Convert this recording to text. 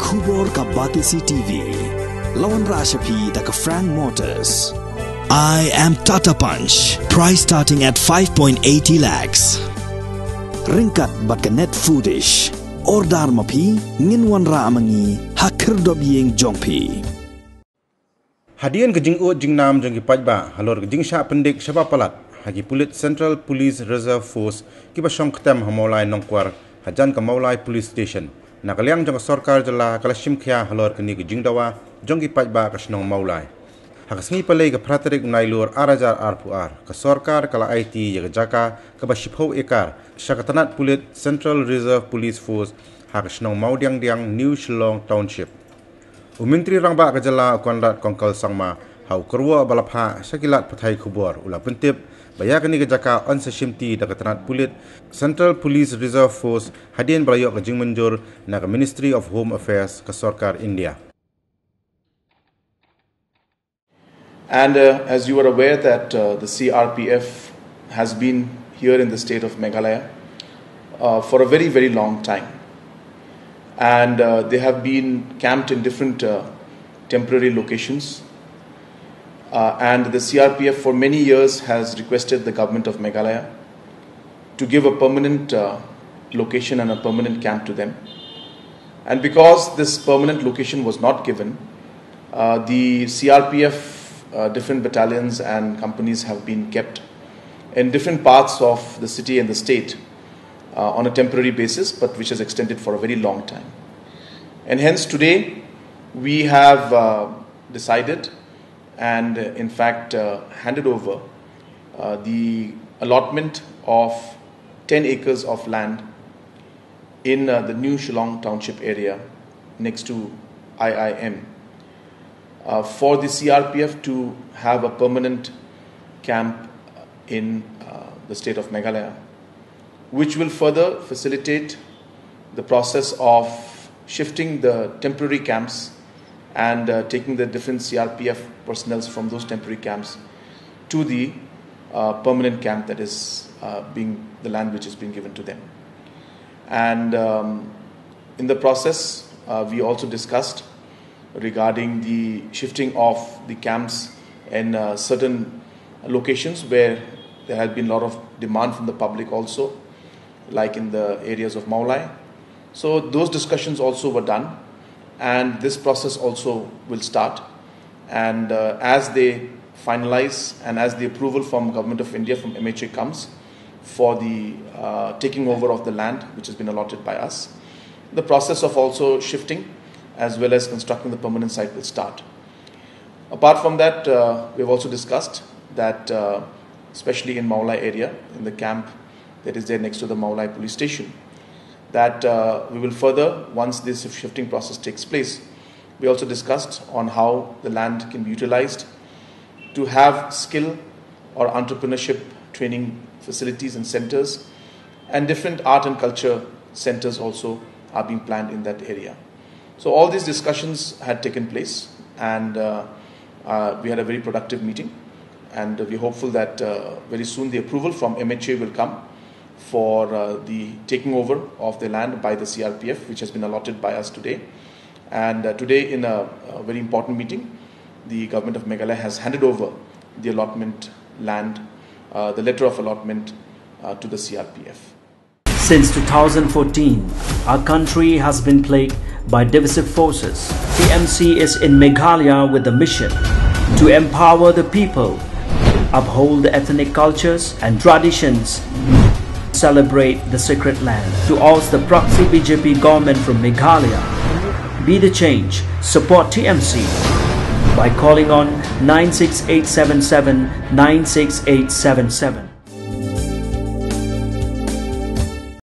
Kubor ka Batisi TV. Lawan Rashapi da ka Frank Motors. I am Tata Punch. Price starting at 5.80 lakhs. Ringkat bat ka net foodish. Ordar mapi nginwan ra amangi hakir dobyeng jongpi. Hadian ke jing jing nam jong ki pajba halor ke jing sha pendik shaba palat hagi Pulit Central Police Reserve Force ki ba shong ktem hamolai nongkwar hajan ka maulai police station nakaliang jong Sorkar jala kalashim khya halor ke ni ke jing dawa jong ki pajba ka shnong maulai hagasngi palai ka praterik nailur arajar arpuar ka Sorkar kala IT ya Jaka ka ba shipho Akar shakatanat Pulit Central Reserve Police Force hagasnong Mawdiangdiang New Shillong Township Umintri rangba kajala kondat kongkal sangma hau kerwa balapha sakilat pathai khubor ula pentip bayakani Jaka on seshimti dakatanat Pulit Central Police Reserve Force hadian balayok kajing menjur na Ministry of Home Affairs ka Sorkar India. And as you are aware that the CRPF has been here in the state of Meghalaya for a very, very long time. And they have been camped in different temporary locations. And the CRPF for many years has requested the government of Meghalaya to give a permanent location and a permanent camp to them. And because this permanent location was not given, the CRPF different battalions and companies have been kept in different parts of the city and the state on a temporary basis, but which has extended for a very long time. And hence today we have decided and in fact handed over the allotment of 10 acres of land in the New Shillong Township area next to IIM for the CRPF to have a permanent camp in the state of Meghalaya, which will further facilitate the process of shifting the temporary camps and taking the different CRPF personnel from those temporary camps to the permanent camp that is the land which is being given to them. And in the process, we also discussed regarding the shifting of the camps in certain locations where there had been a lot of demand from the public also, like in the areas of Maulai. So those discussions also were done, and this process also will start. And as they finalize and as the approval from Government of India, from MHA comes for the taking over of the land which has been allotted by us, the process of also shifting as well as constructing the permanent site will start. Apart from that, we have also discussed that especially in Maulai area, in the camp that is there next to the Maulai police station, that we will further, once this shifting process takes place, we also discussed on how the land can be utilized to have skill or entrepreneurship training facilities and centers, and different art and culture centers also are being planned in that area. So all these discussions had taken place, and we had a very productive meeting, and we're hopeful that very soon the approval from MHA will come for the taking over of the land by the CRPF, which has been allotted by us today. And today, in a very important meeting, the government of Meghalaya has handed over the allotment land, the letter of allotment to the CRPF. Since 2014, our country has been plagued by divisive forces. TMC is in Meghalaya with the mission to empower the people, uphold the ethnic cultures and traditions, celebrate the sacred land. To oust the proxy BJP government from Meghalaya, be the change, support TMC by calling on 96877 96877.